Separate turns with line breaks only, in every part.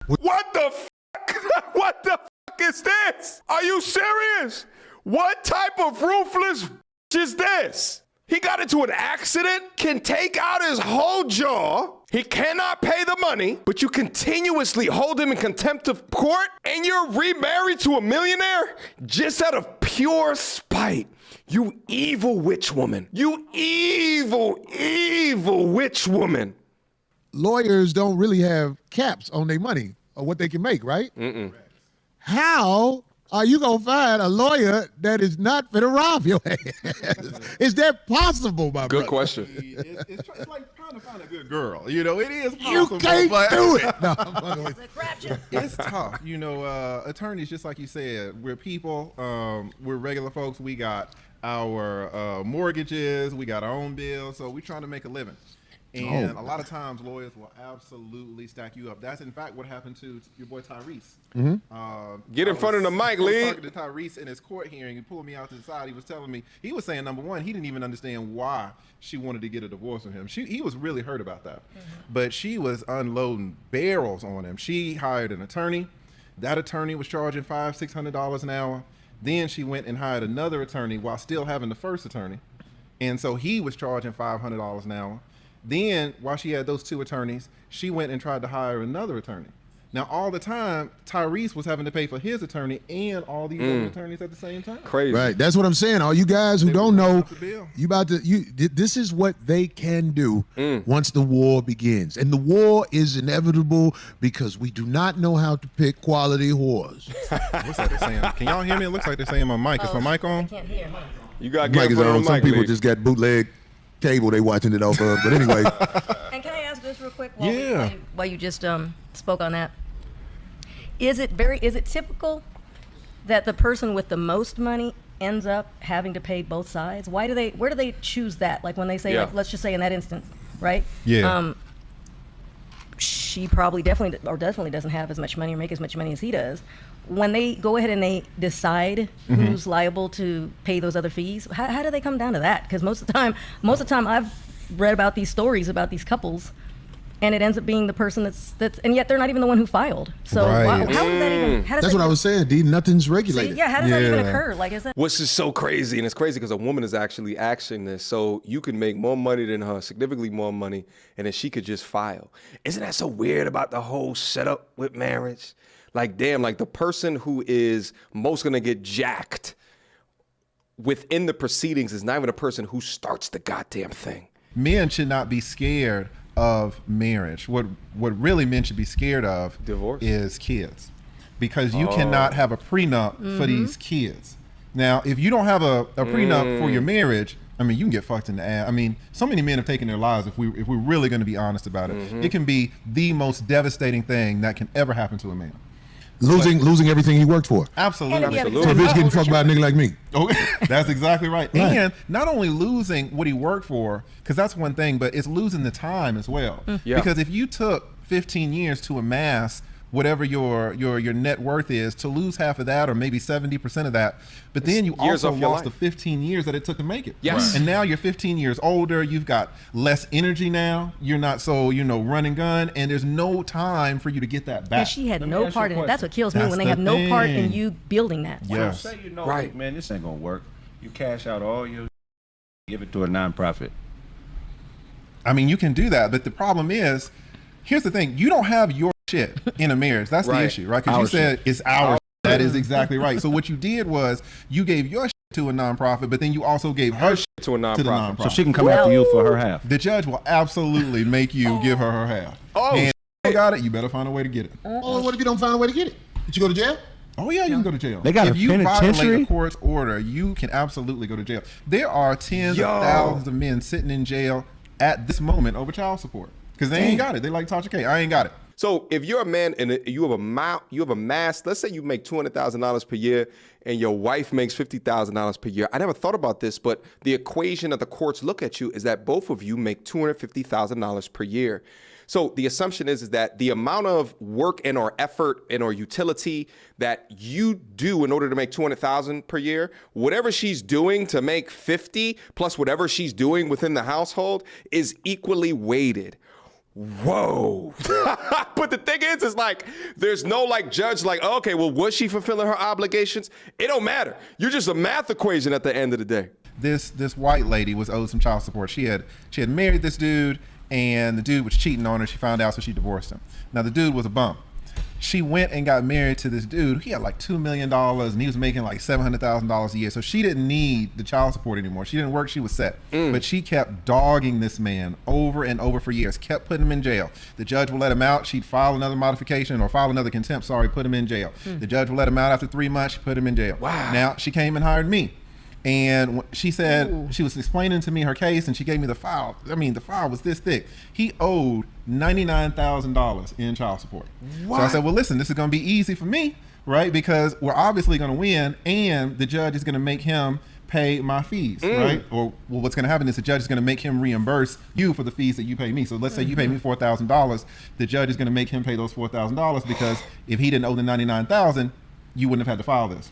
What the fuck? What the fuck is this? Are you serious? What type of ruthless is this? He got into an accident, can take out his whole jaw. He cannot pay the money, but you continuously hold him in contempt of court, and you're remarried to a millionaire just out of pure spite. You evil witch woman. You evil, evil witch woman.
Lawyers don't really have caps on their money or what they can make, right? How are you going to find a lawyer that is not finna rob your ass? Is that possible, my brother?
Good question.
It's like trying to find a good girl. You know, it is possible.
You can't do it. No,
it's tough. You know, attorneys, just like you said, we're people. We're regular folks. We got our mortgages. We got our own bills. So we're trying to make a living. And a lot of times lawyers will absolutely stack you up. That's in fact what happened to your boy Tyrese.
Get in front of the mic, Lee.
I was talking to Tyrese in his court hearing. He pulled me out to the side. He was telling me, he was saying, number one, he didn't even understand why she wanted to get a divorce from him. He was really hurt about that. But she was unloading barrels on him. She hired an attorney. That attorney was charging $500, $600 an hour. Then she went and hired another attorney while still having the first attorney. And so he was charging $500 an hour. Then, while she had those two attorneys, she went and tried to hire another attorney. Now, all the time, Tyrese was having to pay for his attorney and all these other attorneys at the same time.
Crazy.
Right. That's what I'm saying. All you guys who don't know, this is what they can do once the war begins. And the war is inevitable because we do not know how to pick quality whores.
What's that they're saying? Can y'all hear me? It looks like they're saying my mic. Is my mic on?
I can't hear.
You got to get in front of the
Some
mic,
people
Lee.
just got bootleg cable they watching it off of. But anyway.
And can I ask this real quick?
Yeah.
While you just spoke on that, is it typical that the person with the most money ends up having to pay both sides? Where do they choose that? Like when they say, like, let's just say in that instance, right?
Yeah.
She probably definitely doesn't have as much money or make as much money as he does. When they go ahead and they decide who's liable to pay those other fees, how do they come down to that? Because most of the time I've read about these stories about these couples, and it ends up being the person that's and yet they're not even the one who filed. So how does that even?
That's what I was saying, D. Nothing's regulated.
See, how does that even occur? Like, is that?
Which is so crazy, and it's crazy because a woman is actually acting this, so you can make more money than her, significantly more money, and then she could just file. Isn't that so weird about the whole setup with marriage? Like, damn, like the person who is most gonna get jacked within the proceedings is not even a person who starts the goddamn thing.
Men should not be scared of marriage. What really men should be scared of
Divorce?
is kids, because you cannot have a prenup for these kids. Now, if you don't have a prenup for your marriage, I mean, you can get fucked in the ass. I mean, so many men have taken their lives. If we're really going to be honest about it, it can be the most devastating thing that can ever happen to a man.
Losing everything he worked for.
Absolutely.
So a bitch getting fucked by a nigga like me.
Okay, that's exactly right. And not only losing what he worked for, because that's one thing, but it's losing the time as well. Because if you took 15 years to amass whatever your net worth is, to lose half of that or maybe 70% of that, but then you also lost the 15 years that it took to make it.
Yes.
And now you're 15 years older, you've got less energy now, you're not so, run and gun, and there's no time for you to get that back.
And she had no part in it. That's what kills me, when they have no part in you building that.
Yes.
Say right, man, this ain't gonna work. You cash out all your, give it to a nonprofit.
I mean, you can do that, but the problem is, here's the thing, you don't have your shit in a marriage. That's the issue, right? Because you said it's our shit. That is exactly right. So what you did was you gave your shit to a nonprofit, but then you also gave her shit
to a nonprofit.
So she can come after you for her half.
The judge will absolutely make you give her half. And if you got it, you better find a way to get it.
Oh, what if you don't find a way to get it? Did you go to jail?
Oh yeah, you can go to jail.
They got
if
a
you
penitentiary?
violate a court's order, you can absolutely go to jail. There are tens of thousands of men sitting in jail at this moment over child support because they ain't got it. They like Tasha K. I ain't got it.
So if you're a man and you have amassed, let's say you make $200,000 per year and your wife makes $50,000 per year. I never thought about this, but the equation that the courts look at you is that both of you make $250,000 per year. So the assumption is that the amount of work and or effort and or utility that you do in order to make $200,000 per year, whatever she's doing to make 50 plus whatever she's doing within the household is equally weighted. Whoa. But the thing is like, there's no like judge like, oh, okay, well, was she fulfilling her obligations? It don't matter. You're just a math equation at the end of the day.
This white lady was owed some child support. She had married this dude, and the dude was cheating on her. She found out, so she divorced him. Now the dude was a bum. She went and got married to this dude. He had like $2 million, and he was making like $700,000 a year. So she didn't need the child support anymore. She didn't work. She was set. But she kept dogging this man over and over for years, kept putting him in jail. The judge would let him out. She'd file another modification or file another contempt, put him in jail. The judge would let him out after 3 months. She put him in jail.
Wow.
Now she came and hired me. And she said, she was explaining to me her case, and she gave me the file. I mean, the file was this thick. He owed $99,000 in child support.
What?
So I said, well, listen, this is going to be easy for me, right? Because we're obviously going to win, and the judge is going to make him pay my fees, right? Or well, what's going to happen is the judge is going to make him reimburse you for the fees that you pay me. So let's say you pay me $4,000. The judge is going to make him pay those $4,000 because if he didn't owe the $99,000, you wouldn't have had to file this.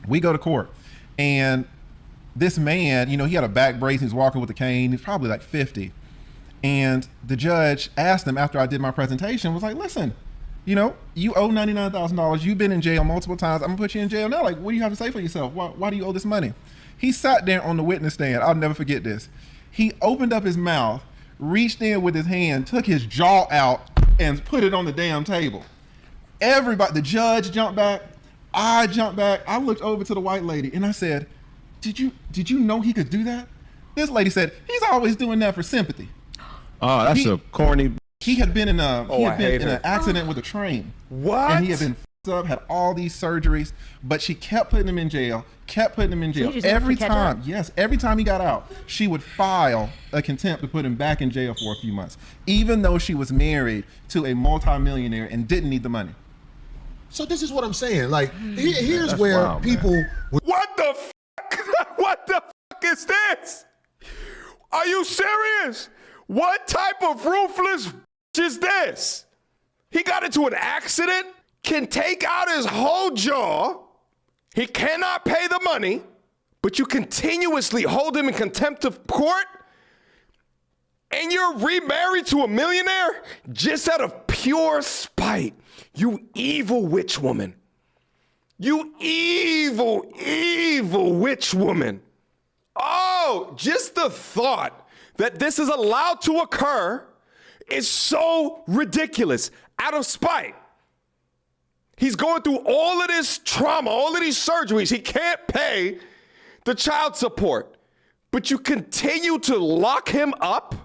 We go to court, and this man, you know, he had a back brace. He was walking with a cane. He's probably like 50. And the judge asked him after I did my presentation, was like, listen, you know, you owe $99,000. You've been in jail multiple times. I'm gonna put you in jail now. Like, what do you have to say for yourself? Why do you owe this money? He sat there on the witness stand. I'll never forget this. He opened up his mouth, reached in with his hand, took his jaw out, and put it on the damn table. Everybody, the judge jumped back. I jumped back. I looked over to the white lady and I said, did you know he could do that? This lady said, he's always doing that for sympathy.
Oh, that's a corny.
He had been in
an
accident with a train.
What?
And he had been f***ed up, had all these surgeries, but she kept putting him in jail,
So
every time. Yes, every time he got out, she would file a contempt to put him back in jail for a few months, even though she was married to a multimillionaire and didn't need the money.
So this is what I'm saying. Like, here's
That's
where
wild,
people.
What the fuck? What the fuck is this? Are you serious? What type of ruthless is this? He got into an accident, can take out his whole jaw. He cannot pay the money, but you continuously hold him in contempt of court, and you're remarried to a millionaire just out of pure spite. You evil witch woman. You evil, evil witch woman. Oh, just the thought that this is allowed to occur is so ridiculous. Out of spite. He's going through all of this trauma, all of these surgeries. He can't pay the child support, but you continue to lock him up.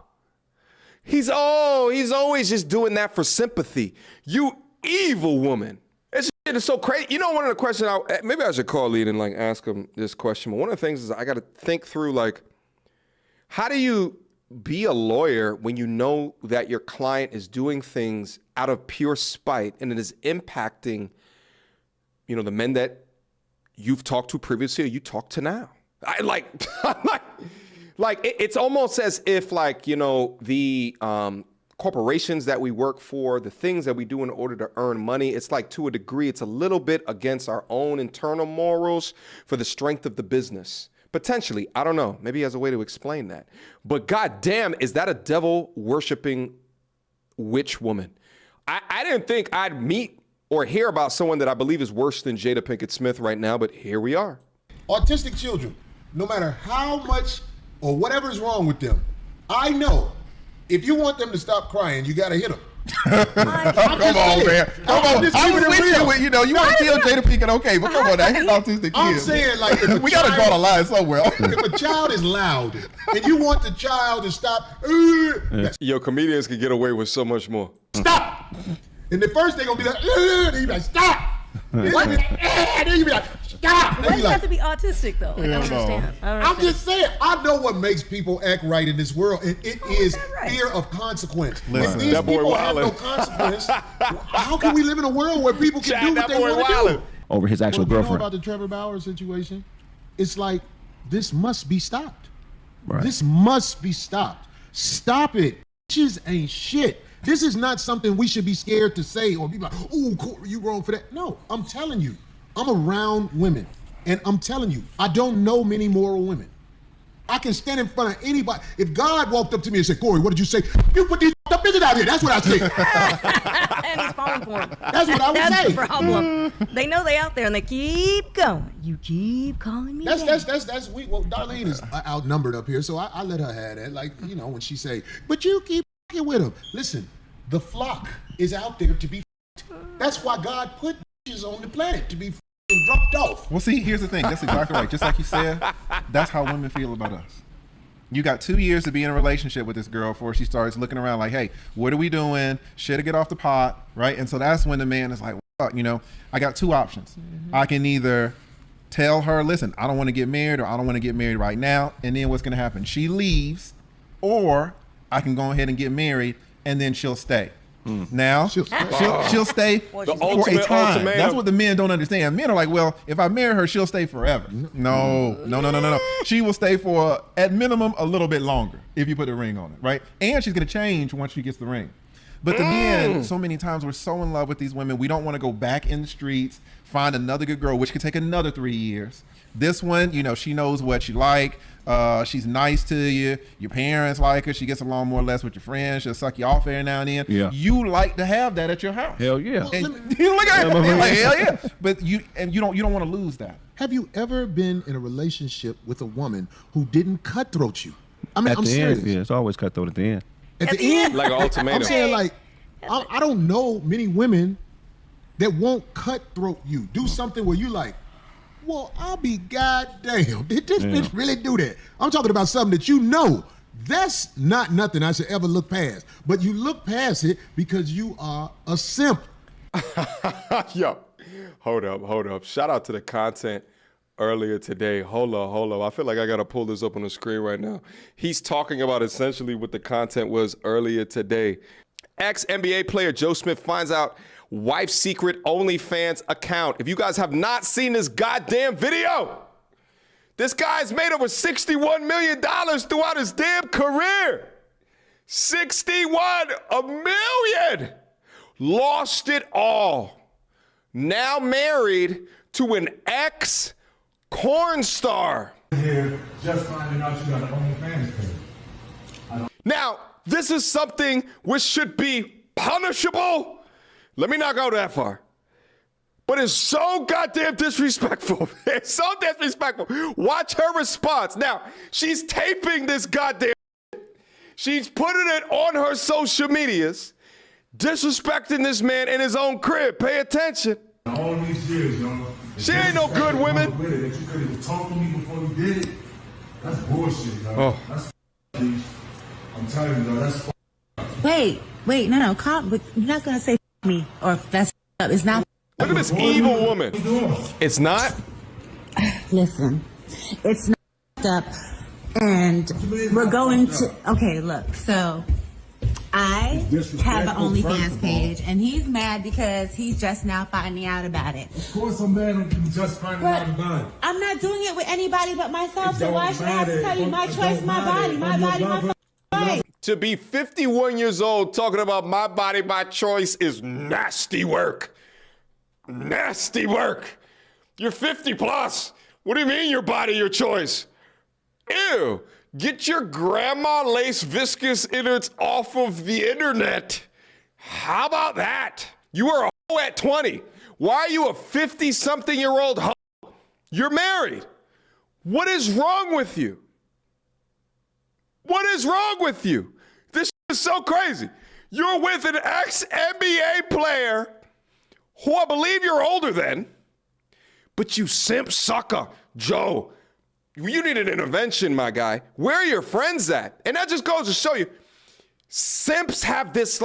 He's always just doing that for sympathy. You evil woman. This shit is so crazy. You know, one of the questions, maybe I should call Lee and like ask him this question, but one of the things is I got to think through, like, how do you be a lawyer when you know that your client is doing things out of pure spite and it is impacting, you know, the men that you've talked to previously or you talk to now? It's almost as if, like, you know, the corporations that we work for, the things that we do in order to earn money, it's like, to a degree, it's a little bit against our own internal morals for the strength of the business. Potentially, I don't know. Maybe he has a way to explain that. But goddamn, is that a devil-worshiping witch woman? I didn't think I'd meet or hear about someone that I believe is worse than Jada Pinkett Smith right now, but here we are.
Autistic children, no matter how much or whatever is wrong with them, I know if you want them to stop crying, you got to hit them.
Come on, man. Come on. I was with you. You know, you want to kill Jada Pinkett, okay, but come on, I hit autistic kids.
I'm saying, like, if
we got to draw the line somewhere.
If a child is loud and you want the child to stop,
Yo, comedians can get away with so much more.
stop. And the first thing gonna be like, then you be like, stop. Then you be like, stop.
Why
Then
do
you
you have
like,
to be autistic, though? Like, I don't understand.
I'm just saying, I know what makes people act right in this world, and it is
right?
fear of consequence.
Listen,
If these
that boy
people have no
wildin'.
consequence, how can we live in a world where people can
Chad,
do what
that
they
boy
want to
wildin'.
do?
Over his actual
Well, you know
girlfriend.
about the Trevor Bauer situation? It's like, this must be stopped.
Right.
This must be stopped. Stop it. Bitches ain't shit. This is not something we should be scared to say or be like, oh, Corey, you wrong for that. No, I'm telling you, I'm around women, and I'm telling you, I don't know many moral women. I can stand in front of anybody. If God walked up to me and said, Corey, what did you say? You put these up bitches out here. That's what I say.
And he's falling for him.
That's what I would
That's
say.
the problem. They know they out there and they keep going. You keep calling me.
Well, Darlene is outnumbered up here, so I let her have that. Like, you know, when she say, but you keep fucking with him. Listen, the flock is out there to be fucked. That's why God put bitches on the planet, to be fucking dropped off.
Well, see, here's the thing. That's exactly right. Just like you said, that's how women feel about us. You got 2 years to be in a relationship with this girl before she starts looking around like, hey, what are we doing? Should I get off the pot? Right? And so that's when the man is like, well, you know, I got two options. I can either tell her, listen, I don't want to get married, or I don't want to get married right now. And then what's going to happen? She leaves, or I can go ahead and get married and then she'll stay. Now she'll stay for a time. That's what the men don't understand. Men are like, well, if I marry her, she'll stay forever. No. She will stay for at minimum a little bit longer if you put a ring on it, right? And she's gonna change once she gets the ring. But the men, so many times we're so in love with these women, we don't want to go back in the streets, find another good girl, which could take another 3 years. This one, you know, she knows what you like. She's nice to you. Your parents like her. She gets along more or less with your friends. She'll suck you off every now and then.
Yeah.
You like to have that at your house.
Hell yeah.
And you look at it, like, hell yeah. But you don't want to lose that.
Have you ever been in a relationship with a woman who didn't cutthroat you? I mean, I'm serious.
End, yeah, it's always cutthroat at the end.
At the end?
Like an ultimatum.
I'm saying, like, I don't know many women that won't cutthroat you. Do something where you like, well, I'll be goddamn. Did this bitch really do that? I'm talking about something that you know. That's not nothing I should ever look past. But you look past it because you are a simp.
Yo, hold up. Shout out to the content earlier today. Hold up. I feel like I got to pull this up on the screen right now. He's talking about essentially what the content was earlier today. Ex-NBA player Joe Smith finds out wife's secret OnlyFans account. If you guys have not seen this goddamn video, this guy's made over $61 million throughout his damn career. 61 million. Lost it all. Now married to an ex-corn star.
Here, just finding out you got an OnlyFans page.
Now, this is something which should be punishable. Let me not go that far. But it's so goddamn disrespectful. It's so disrespectful. Watch her response. Now, she's taping this goddamn shit. She's putting it on her social medias, disrespecting this man in his own crib. Pay attention.
All these years, y'all.
She ain't no good women.
That you could have talked to me before you did it. That's bullshit, y'all.
Oh.
That's I'm telling you, y'all, that's
Wait, no, calm. But you're not gonna say me or that's up. It's not.
Look at this evil woman. It's not?
Listen, it's not up, and we're going to. Okay, look. So I have an OnlyFans page, and he's mad because he's just now finding out about it.
Of course, I'm mad I'm just finding out about it.
I'm not doing it with anybody but myself. So why should I have to tell you my choice, my body, my choice?
To be 51 years old talking about my body, my choice is nasty work. Nasty work. You're 50 plus. What do you mean your body, your choice? Ew. Get your grandma lace viscous innards off of the internet. How about that? You were a hoe at 20. Why are you a 50-something-year-old hoe? You're married. What is wrong with you? What is wrong with you? This is so crazy. You're with an ex-NBA player who I believe you're older than, but you simp sucker. Joe, you need an intervention, my guy. Where are your friends at? And that just goes to show you, simps have this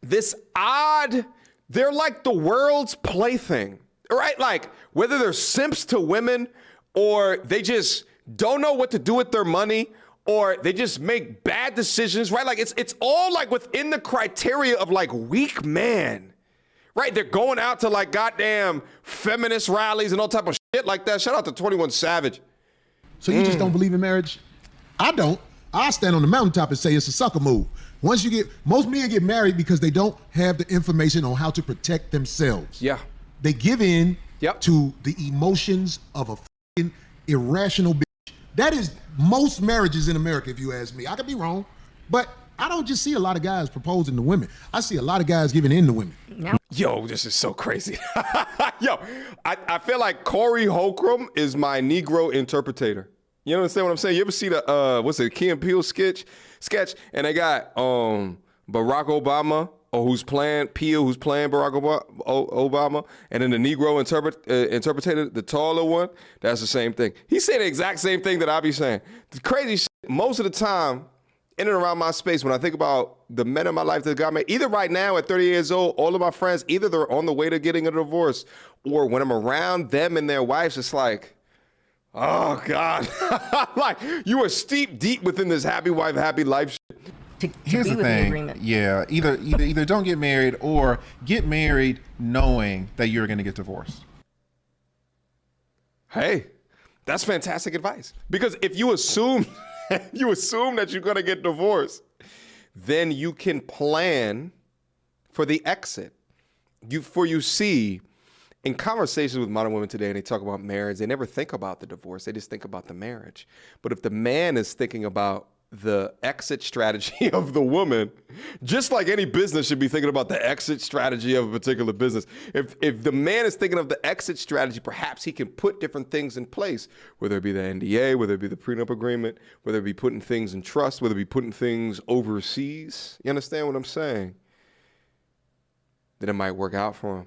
this odd, they're like the world's plaything, right? Like whether they're simps to women or they just don't know what to do with their money, or they just make bad decisions, right? Like it's all like within the criteria of like weak man, right? They're going out to like goddamn feminist rallies and all type of shit like that. Shout out to 21 Savage.
So you just don't believe in marriage? I don't. I stand on the mountaintop and say it's a sucker move. Most men get married because they don't have the information on how to protect themselves.
Yeah.
They give in
Yep.
to the emotions of a fucking irrational bitch. That is most marriages in America, if you ask me. I could be wrong, but I don't just see a lot of guys proposing to women. I see a lot of guys giving in to women.
Yo, this is so crazy. Yo, I feel like Corey Holcomb is my Negro interpretator. You understand what I'm saying? You ever see the Key and Peele sketch? And they got Barack Obama, or who's playing Barack Obama, and then the Negro interpreter, the taller one. That's the same thing. He said the exact same thing that I be saying. The crazy shit. Most of the time, in and around my space, when I think about the men in my life that got married, either right now at 30 years old, all of my friends, either they're on the way to getting a divorce, or when I'm around them and their wives, it's like, oh God, like you are steep deep within this happy wife, happy life shit.
Here's the thing. Yeah, either don't get married or get married knowing that you're going to get divorced.
Hey, that's fantastic advice. Because if you assume that you're going to get divorced, then you can plan for the exit. You see, in conversations with modern women today, and they talk about marriage, they never think about the divorce. They just think about the marriage. But if the man is thinking about the exit strategy of the woman, just like any business should be thinking about the exit strategy of a particular business. If the man is thinking of the exit strategy, perhaps he can put different things in place, whether it be the NDA, whether it be the prenup agreement, whether it be putting things in trust, whether it be putting things overseas. You understand what I'm saying? Then it might work out for him.